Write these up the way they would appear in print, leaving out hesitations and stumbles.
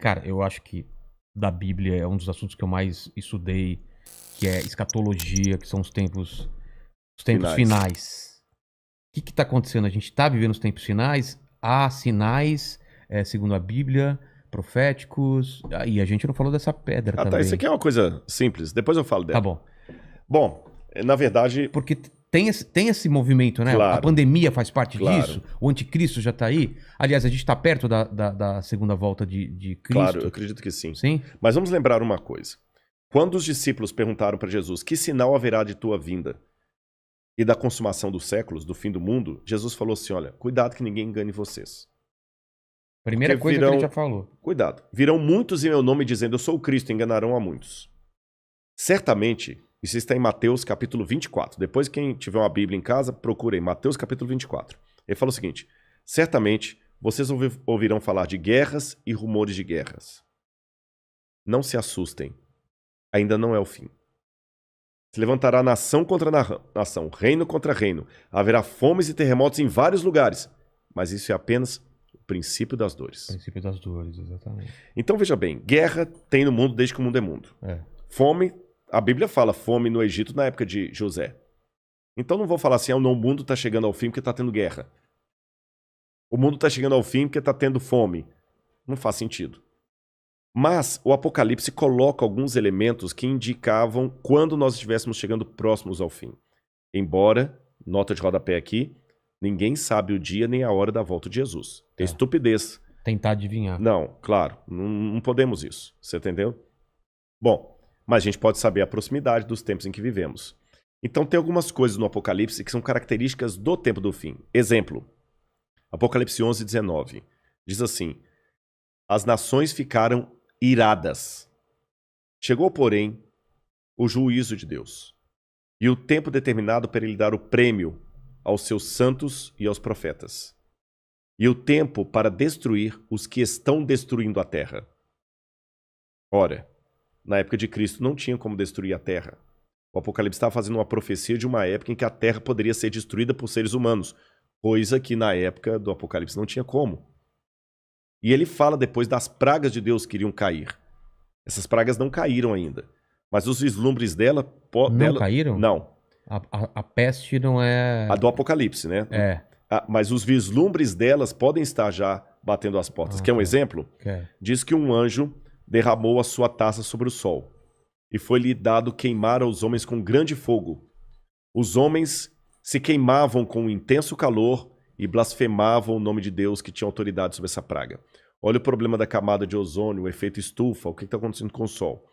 Cara, eu acho que da Bíblia é um dos assuntos que eu mais estudei, que é escatologia, que são os tempos Finais. finais. O que tá acontecendo? A gente tá vivendo os tempos finais, há sinais, segundo a Bíblia, proféticos, e a gente não falou dessa pedra Ah, tá. Isso também. aqui é uma coisa simples. Depois eu falo Tá dela. bom. Bom, na verdade, Porque tem esse movimento, né? A claro, pandemia faz parte claro, disso, o anticristo já tá aí. Aliás, a gente tá perto da segunda volta de claro, eu Cristo. acredito que sim. Sim? Mas vamos lembrar uma coisa. Quando os discípulos perguntaram para Jesus: que sinal haverá de tua vinda e da consumação dos séculos, do fim do mundo, Jesus falou assim: olha, cuidado que ninguém engane vocês. Porque Primeira coisa que ele já virão, falou. cuidado, virão muitos em meu nome dizendo: eu sou o Cristo, enganarão a muitos. Certamente, isso está em Mateus capítulo 24. Depois, quem tiver uma Bíblia em casa, procurem Mateus capítulo 24. Ele fala o seguinte: certamente vocês ouvirão falar de guerras e rumores de guerras. Não se assustem, ainda não é o fim. Se levantará nação contra nação, reino contra reino. Haverá fomes e terremotos em vários lugares. Mas isso é apenas o princípio das dores. Princípio das dores, exatamente. Então veja bem, guerra tem no mundo desde que o mundo é mundo. Fome, a Bíblia fala fome no Egito na época de José. Então não vou falar assim, o mundo está chegando ao fim porque está tendo guerra. O mundo está chegando ao fim porque está tendo fome. Não faz sentido. Mas o Apocalipse coloca alguns elementos que indicavam quando nós estivéssemos chegando próximos ao fim. Embora, nota de rodapé aqui, ninguém sabe o dia nem a hora da volta de Jesus. É estupidez. Tentar adivinhar. Não, claro, não podemos isso. Você entendeu? Bom, mas a gente pode saber a proximidade dos tempos em que vivemos. Então tem algumas coisas no Apocalipse que são características do tempo do fim. Exemplo, Apocalipse 11, 19. Diz assim: as nações ficaram iradas. Chegou, porém, o juízo de Deus e o tempo determinado para ele dar o prêmio aos seus santos e aos profetas, e o tempo para destruir os que estão destruindo a terra. Ora, na época de Cristo não tinha como destruir a terra. O Apocalipse estava fazendo uma profecia de uma época em que a terra poderia ser destruída por seres humanos, coisa que na época do Apocalipse não tinha como. E ele fala depois das pragas de Deus que iriam cair. Essas pragas não caíram ainda. Mas os vislumbres dela... Não caíram? Não. A peste não é... A do Apocalipse, né? É. Mas os vislumbres delas podem estar já batendo as portas. Quer um exemplo? Diz que um anjo derramou a sua taça sobre o sol, e foi-lhe dado queimar aos homens com grande fogo. Os homens se queimavam com um intenso calor e blasfemavam o nome de Deus que tinha autoridade sobre essa praga. Olha o problema da camada de ozônio, o efeito estufa, o que está acontecendo com o sol.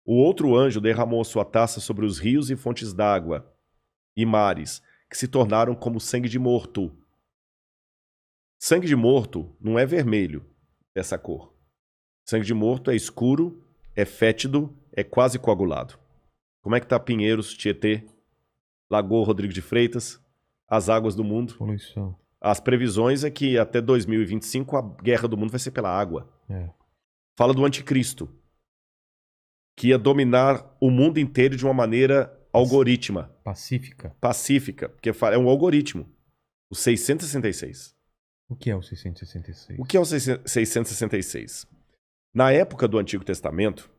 O outro anjo derramou a sua taça sobre os rios e fontes d'água e mares, que se tornaram como sangue de morto. Sangue de morto não é vermelho, dessa cor. Sangue de morto é escuro, é fétido, é quase coagulado. Como é que tá Pinheiros, Tietê, Lagoa Rodrigo de Freitas, as águas do mundo? Poluição. As previsões é que até 2025 a guerra do mundo vai ser pela água. Fala do anticristo, que ia dominar o mundo inteiro de uma maneira algorítmica. Pacífica, porque é um algoritmo. O 666. O que é o 666? O que é o 666? Na época do Antigo Testamento,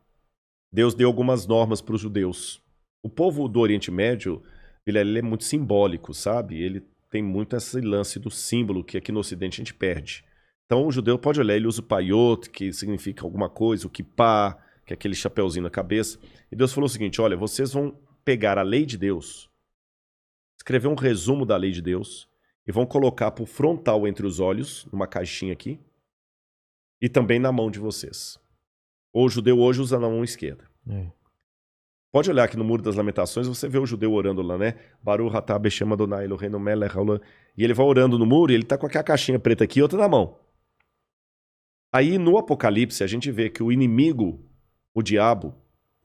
Deus deu algumas normas para os judeus. O povo do Oriente Médio, ele é muito simbólico, sabe? Ele tem muito esse lance do símbolo que aqui no Ocidente a gente perde. Então o judeu pode olhar, ele usa o paiot, que significa alguma coisa, o kippah, que é aquele chapeuzinho na cabeça. E Deus falou o seguinte: olha, vocês vão pegar a lei de Deus, escrever um resumo da lei de Deus e vão colocar por frontal entre os olhos, numa caixinha aqui, e também na mão de vocês. O judeu hoje usa na mão esquerda. Pode olhar aqui no Muro das Lamentações, você vê o judeu orando lá, né? Baruch atah b'shem Adonai Eloheinu melech haolam. E ele vai orando no muro e ele tá com aquela caixinha preta aqui e outra na mão. Aí no Apocalipse a gente vê que o inimigo, o diabo,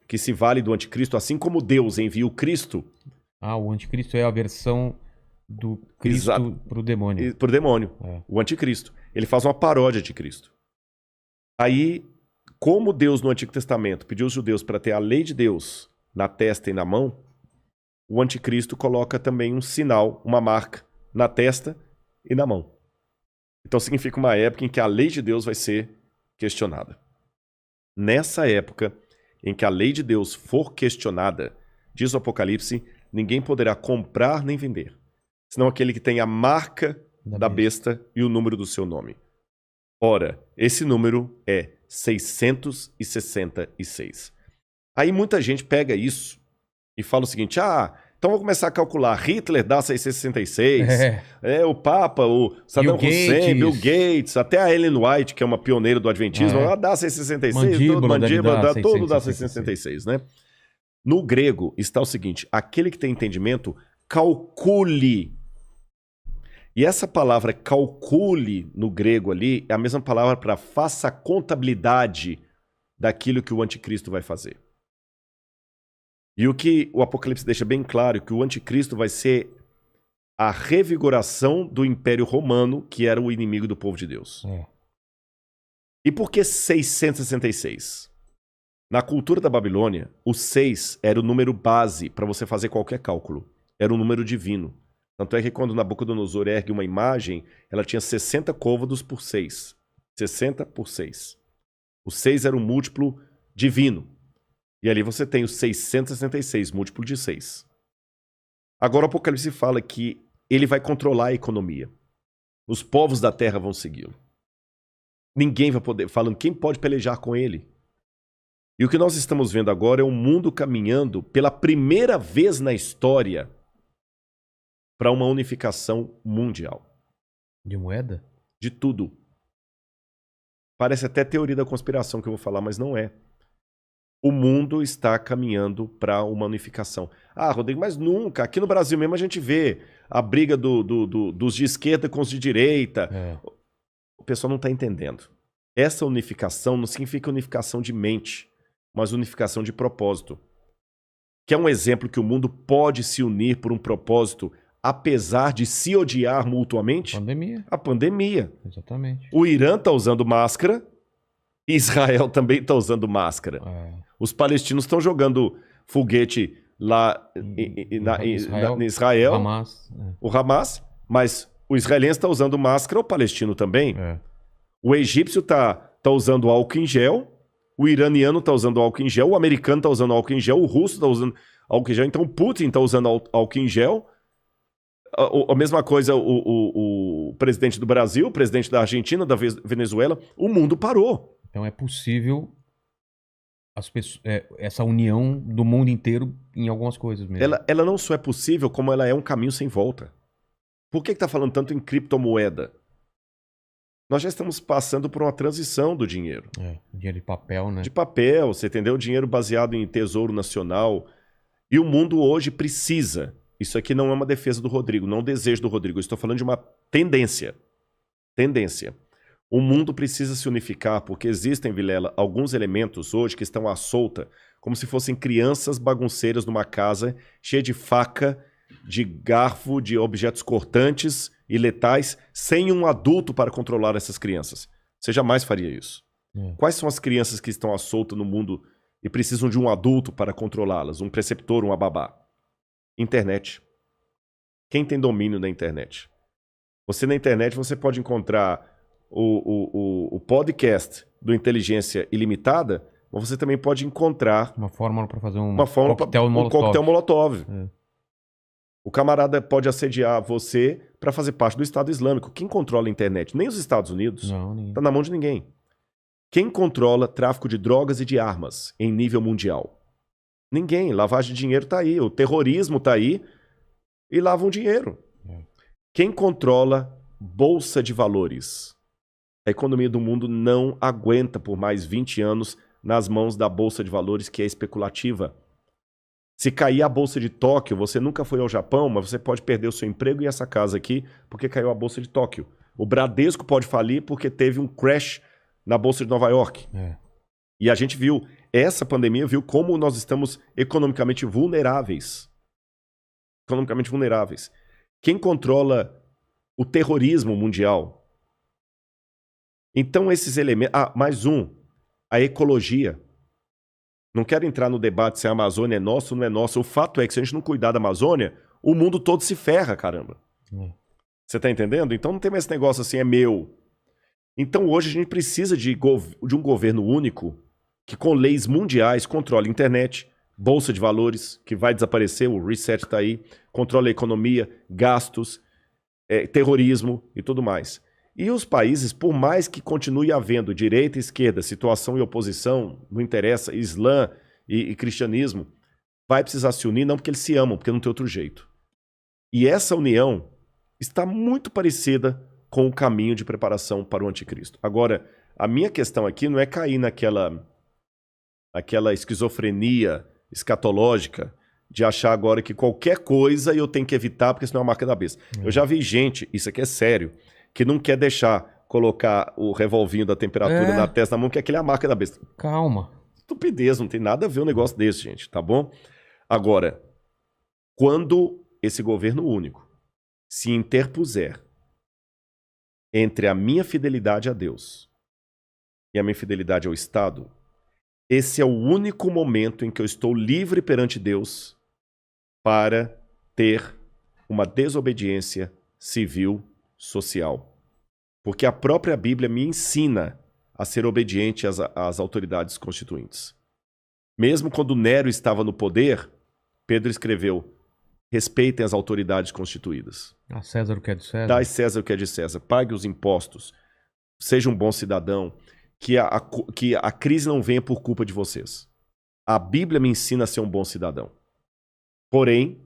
que se vale do anticristo, assim como Deus envia o Cristo... o anticristo é a versão do Cristo pro demônio. Pro demônio. O anticristo. Ele faz uma paródia de Cristo. Aí, como Deus no Antigo Testamento pediu aos judeus para ter a lei de Deus na testa e na mão, o anticristo coloca também um sinal, uma marca, na testa e na mão. Então significa uma época em que a lei de Deus vai ser questionada. Nessa época em que a lei de Deus for questionada, diz o Apocalipse, ninguém poderá comprar nem vender, senão aquele que tem a marca da besta e o número do seu nome. Ora, esse número é 666. Aí muita gente pega isso e fala o seguinte, então vou começar a calcular, Hitler dá 666, o Papa, o Saddam Hussein, Bill Gates, até a Ellen White, que é uma pioneira do Adventismo, ela dá 666, mandíbula, todo dá 666, né? No grego está o seguinte, aquele que tem entendimento, calcule. E essa palavra calcule no grego ali é a mesma palavra para faça a contabilidade daquilo que o anticristo vai fazer. E o que o Apocalipse deixa bem claro é que o anticristo vai ser a revigoração do Império Romano, que era o inimigo do povo de Deus. E por que 666? Na cultura da Babilônia, o 6 era o número base para você fazer qualquer cálculo. Era um número divino. Tanto é que quando Nabucodonosor ergue uma imagem, ela tinha 60 côvados por 6. 60 por 6. O 6 era um múltiplo divino. E ali você tem o 666, múltiplo de 6. Agora o Apocalipse fala que ele vai controlar a economia. Os povos da terra vão segui-lo. Ninguém vai poder, falando quem pode pelejar com ele. E o que nós estamos vendo agora é um mundo caminhando pela primeira vez na história para uma unificação mundial. De moeda? De tudo. Parece até teoria da conspiração que eu vou falar, mas não é. O mundo está caminhando para uma unificação. Rodrigo, mas nunca. Aqui no Brasil mesmo a gente vê a briga dos de esquerda com os de direita. O pessoal não está entendendo. Essa unificação não significa unificação de mente, mas unificação de propósito. Que é um exemplo que o mundo pode se unir por um propósito, apesar de se odiar mutuamente? Pandemia. A pandemia. Exatamente. O Irã está usando máscara, Israel também está usando máscara. Os palestinos estão jogando foguete lá em Israel, o Hamas, mas o israelense está usando máscara, o palestino também. O egípcio está usando álcool em gel, o iraniano está usando álcool em gel, o americano está usando álcool em gel, o russo está usando álcool em gel, então o Putin está usando álcool em gel. A mesma coisa o presidente do Brasil, o presidente da Argentina, da Venezuela, o mundo parou. Então é possível essa união do mundo inteiro em algumas coisas mesmo. Ela não só é possível, como ela é um caminho sem volta. Por que está falando tanto em criptomoeda? Nós já estamos passando por uma transição do dinheiro. Dinheiro de papel, né? De papel, você entendeu? Dinheiro baseado em tesouro nacional. E o mundo hoje precisa. Isso aqui não é uma defesa do Rodrigo, não é um desejo do Rodrigo. Eu estou falando de uma tendência. Tendência. O mundo precisa se unificar porque existem, Vilela, alguns elementos hoje que estão à solta, como se fossem crianças bagunceiras numa casa cheia de faca, de garfo, de objetos cortantes e letais, sem um adulto para controlar essas crianças. Você jamais faria isso. Quais são as crianças que estão à solta no mundo e precisam de um adulto para controlá-las? Um preceptor, uma babá? Internet. Quem tem domínio da internet? Você na internet você pode encontrar o podcast do Inteligência Ilimitada, mas você também pode encontrar uma fórmula para fazer um coquetel Molotov. O camarada pode assediar você para fazer parte do Estado Islâmico. Quem controla a internet? Nem os Estados Unidos. Não, está na mão de ninguém. Quem controla tráfico de drogas e de armas em nível mundial? Ninguém. Lavagem de dinheiro está aí. O terrorismo está aí e lavam dinheiro. Quem controla bolsa de valores? A economia do mundo não aguenta por mais 20 anos nas mãos da bolsa de valores que é especulativa. Se cair a bolsa de Tóquio, você nunca foi ao Japão, mas você pode perder o seu emprego e essa casa aqui porque caiu a bolsa de Tóquio. O Bradesco pode falir porque teve um crash na bolsa de Nova York. E a gente viu, essa pandemia viu como nós estamos economicamente vulneráveis. Economicamente vulneráveis. Quem controla o terrorismo mundial? Então esses elementos... mais um. A ecologia. Não quero entrar no debate se a Amazônia é nossa ou não é nossa. O fato é que se a gente não cuidar da Amazônia, o mundo todo se ferra, caramba. Você tá entendendo? Então não tem mais esse negócio assim, é meu. Então hoje a gente precisa de um governo único que com leis mundiais controla a internet, bolsa de valores, que vai desaparecer, o reset está aí, controla a economia, gastos, terrorismo e tudo mais. E os países, por mais que continue havendo direita e esquerda, situação e oposição, não interessa, Islã e cristianismo, vai precisar se unir, não porque eles se amam, porque não tem outro jeito. E essa união está muito parecida com o caminho de preparação para o anticristo. Agora, a minha questão aqui não é cair naquela esquizofrenia escatológica de achar agora que qualquer coisa eu tenho que evitar porque senão é a marca da besta. Eu já vi gente, isso aqui é sério, que não quer deixar colocar o revolvinho da temperatura na testa da mão, porque aquele é a marca da besta. Calma. Estupidez, não tem nada a ver um negócio desse, gente, tá bom? Agora, quando esse governo único se interpuser entre a minha fidelidade a Deus e a minha fidelidade ao Estado, esse é o único momento em que eu estou livre perante Deus para ter uma desobediência civil social. Porque a própria Bíblia me ensina a ser obediente às autoridades constituintes. Mesmo quando Nero estava no poder, Pedro escreveu: respeitem as autoridades constituídas. A César o que é de César. Dai César o que é de César. Pague os impostos. Seja um bom cidadão. Que a crise não venha por culpa de vocês. A Bíblia me ensina a ser um bom cidadão. Porém,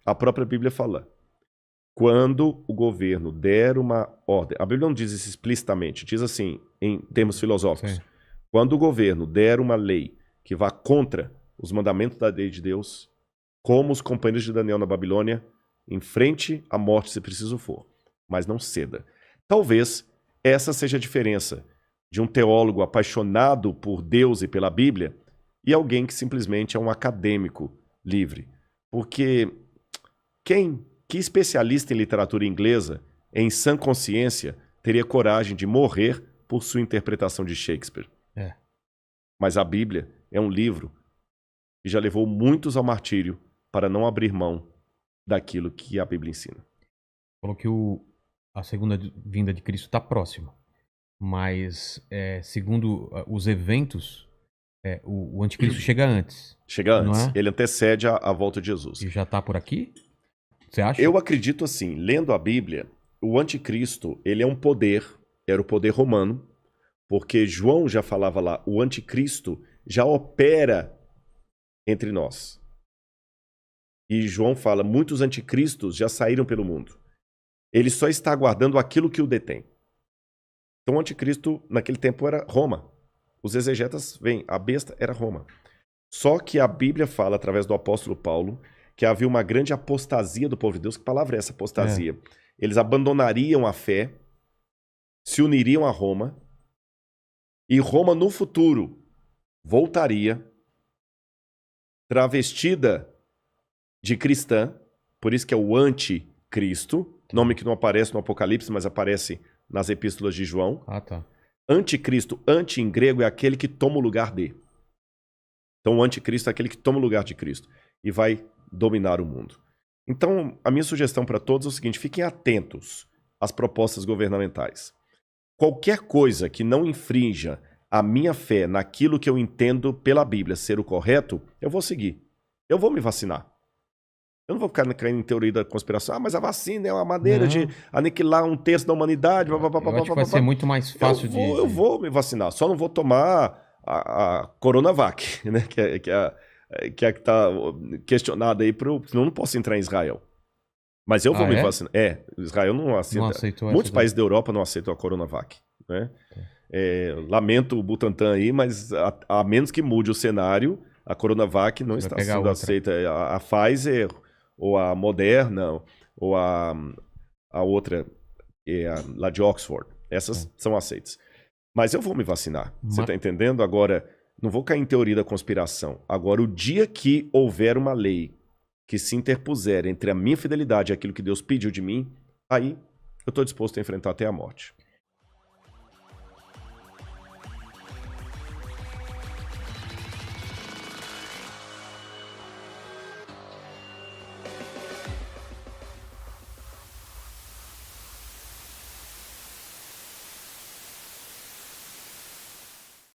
a própria Bíblia fala: quando o governo der uma ordem... A Bíblia não diz isso explicitamente, diz assim, em termos filosóficos. Sim. Quando o governo der uma lei que vá contra os mandamentos da lei de Deus, como os companheiros de Daniel na Babilônia, enfrente a morte se preciso for, mas não ceda. Talvez essa seja a diferença de um teólogo apaixonado por Deus e pela Bíblia e alguém que simplesmente é um acadêmico livre. Porque que especialista em literatura inglesa, em sã consciência, teria coragem de morrer por sua interpretação de Shakespeare? Mas a Bíblia é um livro que já levou muitos ao martírio para não abrir mão daquilo que a Bíblia ensina. Falou que a segunda vinda de Cristo está próxima. Mas, segundo os eventos, o anticristo chega antes. Chega antes. Não é? Ele antecede a volta de Jesus. E já está por aqui? Você acha? Eu acredito assim, lendo a Bíblia, o anticristo, ele é um poder, era o poder romano, porque João já falava lá, o anticristo já opera entre nós. E João fala, muitos anticristos já saíram pelo mundo. Ele só está aguardando aquilo que o detém. Então o anticristo naquele tempo era Roma. Os exegetas veem, a besta era Roma. Só que a Bíblia fala, através do apóstolo Paulo, que havia uma grande apostasia do povo de Deus. Que palavra é essa, apostasia? Eles abandonariam a fé, se uniriam a Roma, e Roma no futuro voltaria travestida de cristã, por isso que é o anticristo, nome que não aparece no Apocalipse, mas aparece nas epístolas de João. Ah, tá. Anticristo, anti em grego, é aquele que toma o lugar de. Então o anticristo é aquele que toma o lugar de Cristo e vai dominar o mundo. Então a minha sugestão para todos é o seguinte, fiquem atentos às propostas governamentais. Qualquer coisa que não infrinja a minha fé naquilo que eu entendo pela Bíblia ser o correto, eu vou seguir. Eu vou me vacinar. Eu não vou ficar caindo em teoria da conspiração. Ah, mas a vacina é uma maneira de aniquilar 1/3 da humanidade. Eu acho que vai ser muito mais fácil Eu vou me vacinar. Só não vou tomar a Coronavac, né? Que está questionada aí, senão eu não posso entrar em Israel. Mas eu vou me vacinar. Israel não aceita. Não aceitou Muitos países da Europa não aceitam a Coronavac. Né? Lamento o Butantan aí, mas a menos que mude o cenário, a Coronavac não está sendo aceita. A Pfizer, ou a Moderna, ou a outra, lá de Oxford. Essas são aceitas. Mas eu vou me vacinar. Você está entendendo? Agora, não vou cair em teoria da conspiração. Agora, o dia que houver uma lei que se interpuser entre a minha fidelidade e aquilo que Deus pediu de mim, aí eu estou disposto a enfrentar até a morte.